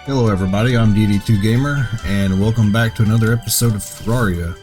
Hello everybody, I'm DD2Gamer, and welcome back to another episode of Terraria.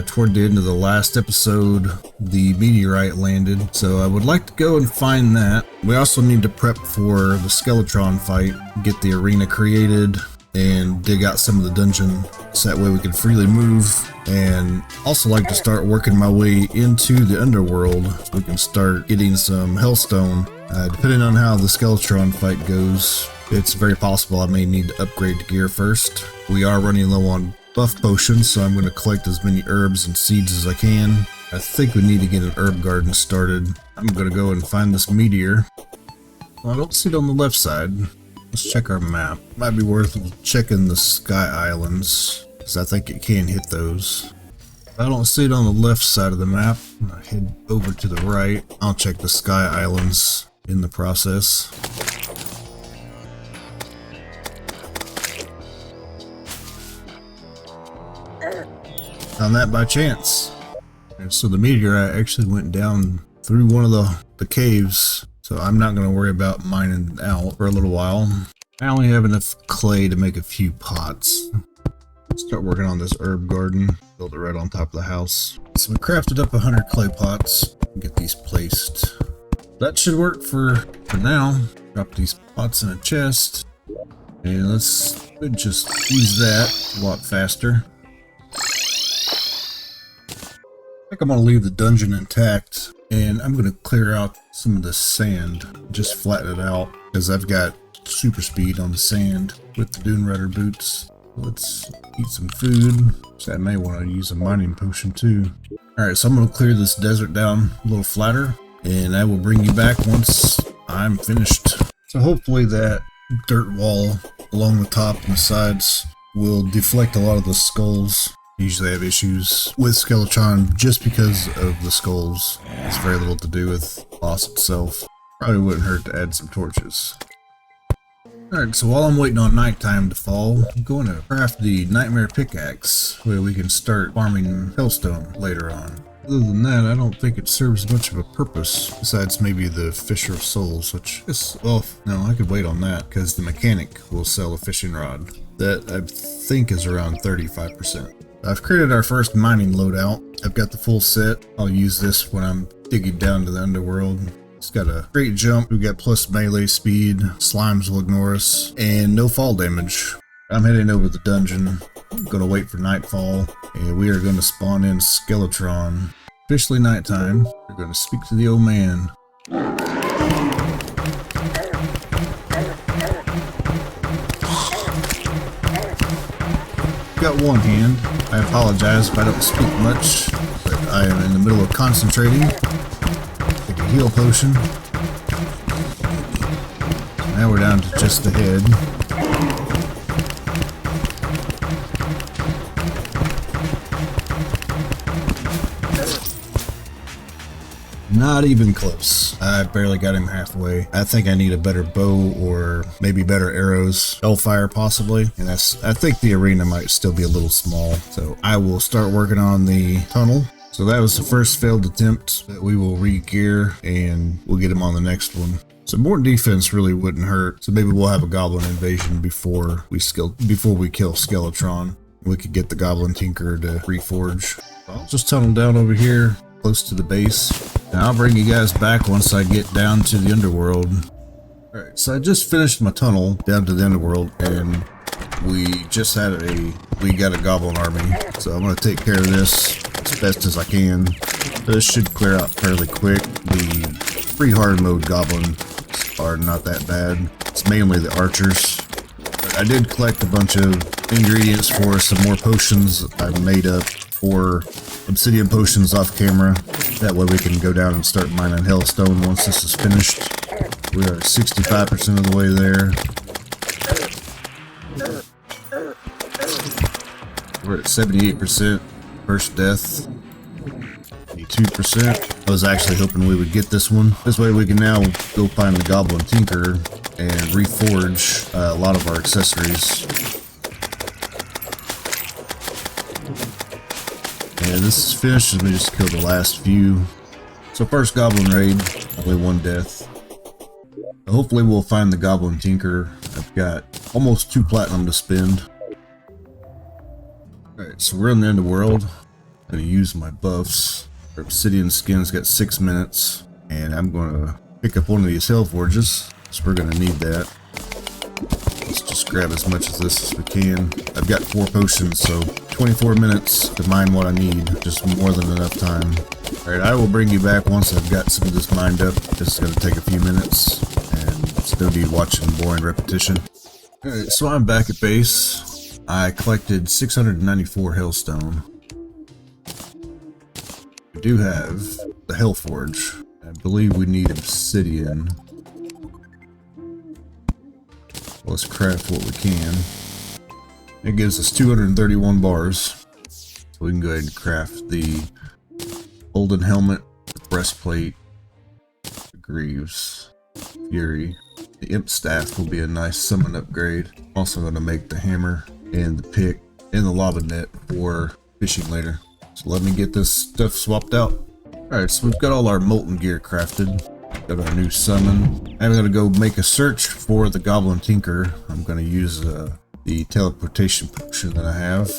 Toward the end of the last episode, the Meteorite landed, so I would like to go and find that. We also need to prep for the Skeletron fight, get the arena created, and dig out some of the dungeon, so that way we can freely move. And also like to start working my way into the Underworld, so we can start getting some Hellstone. Depending on how the Skeletron fight goes, it's very possible I may need to upgrade the gear first. We are running low on buff potions, so I'm going to collect as many herbs and seeds as I can. I think we need to get an herb garden started. I'm going to go and find this meteor. Well, I don't see it on the left side. Let's check our map. Might be worth checking the Sky Islands, because I think it can hit those. If I don't see it on the left side of the map, I'll head over to the right. I'll check the Sky Islands in the process. Found that by chance. And so the meteorite actually went down through one of the caves, so I'm not going to worry about mining it out for a little while. I only have enough clay to make a few pots. Start working on this herb garden, build it right on top of the house. So we crafted up 100 clay pots, get these placed. That should work for now. Drop these pots in a chest, and let's just use that a lot faster. I think I'm going to leave the dungeon intact, and I'm going to clear out some of the sand, just flatten it out, because I've got super speed on the sand with the Dune Rider boots. Let's eat some food, so I may want to use a mining potion too. Alright, so I'm going to clear this desert down a little flatter, and I will bring you back once I'm finished. So hopefully that dirt wall along the top and the sides will deflect a lot of the skulls. Usually I have issues with Skeletron just because of the skulls. It's very little to do with the boss itself. Probably wouldn't hurt to add some torches. Alright, so while I'm waiting on nighttime to fall, I'm going to craft the Nightmare Pickaxe, where we can start farming Hellstone later on. Other than that, I don't think it serves much of a purpose, besides maybe the Fisher of Souls, which is, well, no, I could wait on that, because the mechanic will sell a fishing rod. That, I think, is around 35%. I've created our first mining loadout. I've got the full set. I'll use this when I'm digging down to the Underworld. It's got a great jump. We've got plus melee speed. Slimes will ignore us. And no fall damage. I'm heading over the dungeon. I'm going to wait for nightfall. And we are going to spawn in Skeletron. Officially nighttime. We're going to speak to the old man. Got one hand. I apologize if I don't speak much, but I am in the middle of concentrating. Take a heal potion. Now we're down to just the head. Not even close. I barely got him halfway. I think I need a better bow or maybe better arrows. Hellfire possibly. And I think the arena might still be a little small. So I will start working on the tunnel. So that was the first failed attempt that we will re-gear, and we'll get him on the next one. So more defense really wouldn't hurt. So maybe we'll have a goblin invasion before we kill Skeletron. We could get the Goblin Tinkerer to reforge. I'll just tunnel down over here, close to the base. And I'll bring you guys back once I get down to the Underworld. Alright, so I just finished my tunnel down to the Underworld, and we got a goblin army. So I'm going to take care of this as best as I can. This should clear out fairly quick. The free hard mode goblins are not that bad. It's mainly the archers. But I did collect a bunch of ingredients for some more potions I made up for obsidian potions off camera. That way we can go down and start mining Hellstone once this is finished. We are 65% of the way there. We're at 78%. First death. 82%. I was actually hoping we would get this one. This way we can now go find the Goblin Tinkerer and reforge a lot of our accessories. And this is finished as we just killed the last few. So first goblin raid, only one death. Hopefully we'll find the Goblin Tinkerer. I've got almost 2 platinum to spend. Alright, so we're in the Underworld. I'm going to use my buffs. Our obsidian skin's got 6 minutes. And I'm going to pick up one of these hell forges. So we're going to need that. Let's just grab as much of this as we can. I've got 4 potions, so 24 minutes to mine what I need. Just more than enough time. Alright, I will bring you back once I've got some of this mined up. This is going to take a few minutes. And still be watching boring repetition. Alright, so I'm back at base. I collected 694 hellstone. We do have the hell forge. I believe we need obsidian. Let's craft what we can. It gives us 231 bars. So we can go ahead and craft the golden helmet, the breastplate, the greaves, fury. The imp staff will be a nice summon upgrade. Also going to make the hammer and the pick and the lava net for fishing later. So let me get this stuff swapped out. Alright, so we've got all our molten gear crafted. Got our new summon. I'm going to go make a search for the Goblin Tinkerer. I'm going to use the teleportation potion that I have.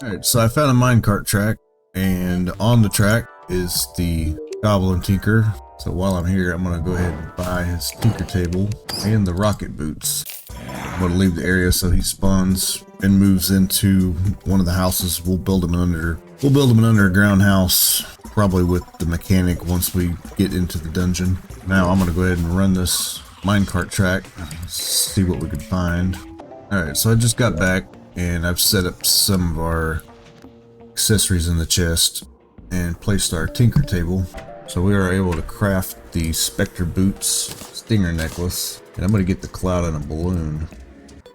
Alright, so I found a minecart track, and on the track is the Goblin Tinkerer. So while I'm here, I'm going to go ahead and buy his tinker table and the rocket boots. I'm going to leave the area so he spawns and moves into one of the houses. We'll build him an underground house, probably with the mechanic once we get into the dungeon. Now I'm going to go ahead and run this minecart track, see what we can find. Alright, so I just got back and I've set up some of our accessories in the chest and placed our tinker table. So we are able to craft the specter boots, stinger necklace, and I'm going to get the cloud and a balloon.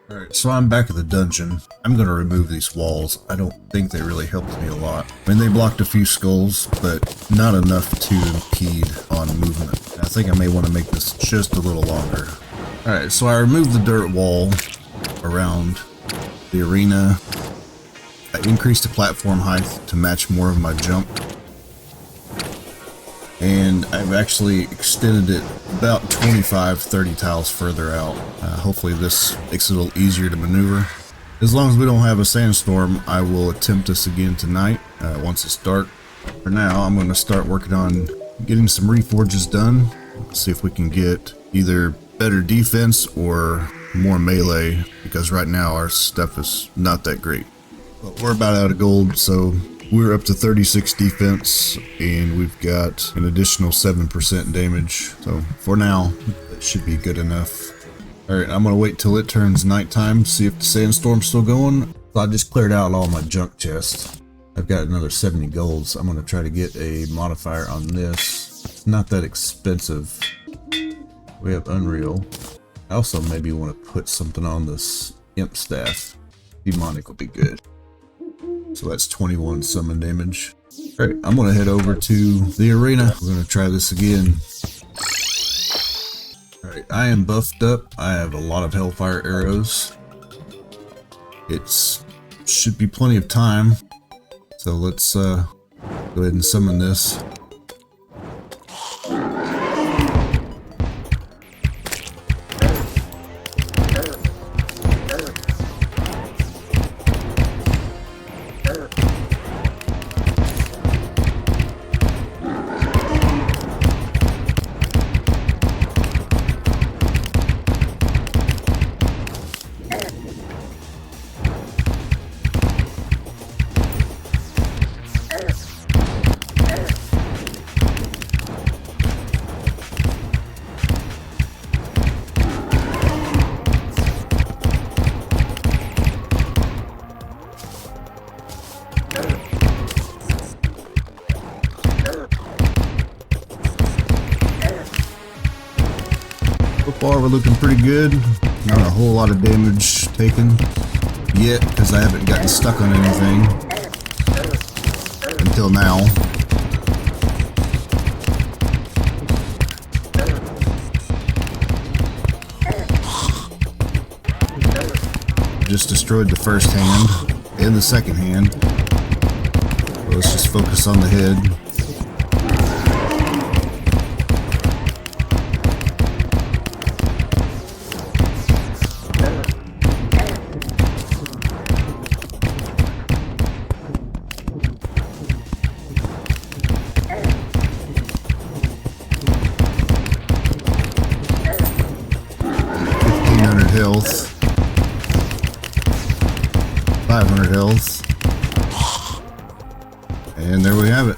Alright, so I'm back at the dungeon. I'm going to remove these walls. I don't think they really helped me a lot. I mean, they blocked a few skulls, but not enough to impede on movement. I think I may want to make this just a little longer. Alright, so I removed the dirt wall around the arena. I increased the platform height to match more of my jump. And I've actually extended it about 25-30 tiles further out. Hopefully this makes it a little easier to maneuver. As long as we don't have a sandstorm, I will attempt this again tonight once it's dark. For now, I'm going to start working on getting some reforges done. See if we can get either better defense or more melee, because right now our stuff is not that great. But we're about out of gold, so we're up to 36 defense, and we've got an additional 7% damage. So for now, that should be good enough. Alright, I'm going to wait till it turns nighttime, see if the sandstorm's still going. So I just cleared out all my junk chests. I've got another 70 gold, so I'm going to try to get a modifier on this. It's not that expensive. We have Unreal. I also maybe want to put something on this imp staff. Demonic will be good. So that's 21 summon damage. Alright, I'm going to head over to the arena. We're going to try this again. Alright, I am buffed up. I have a lot of Hellfire arrows. It should be plenty of time. So let's go ahead and summon this. So far we're looking pretty good. Not a whole lot of damage taken yet, because I haven't gotten stuck on anything until now. Just destroyed the first hand and the second hand. Let's just focus on the head. health. 500 health. And there we have it.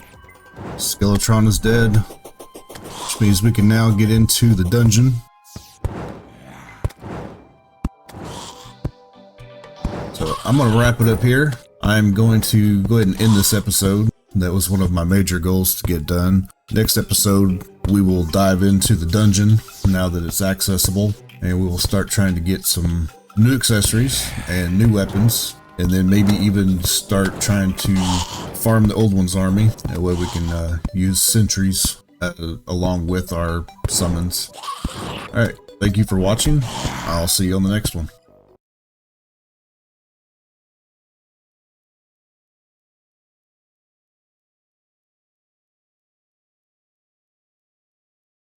Skeletron is dead, which means we can now get into the dungeon. So I'm going to wrap it up here. I'm going to go ahead and end this episode. That was one of my major goals to get done. Next episode, we will dive into the dungeon now that it's accessible, and we will start trying to get some new accessories and new weapons, and then maybe even start trying to farm the old one's army. That way we can use sentries along with our summons. Alright, thank you for watching. I'll see you on the next one.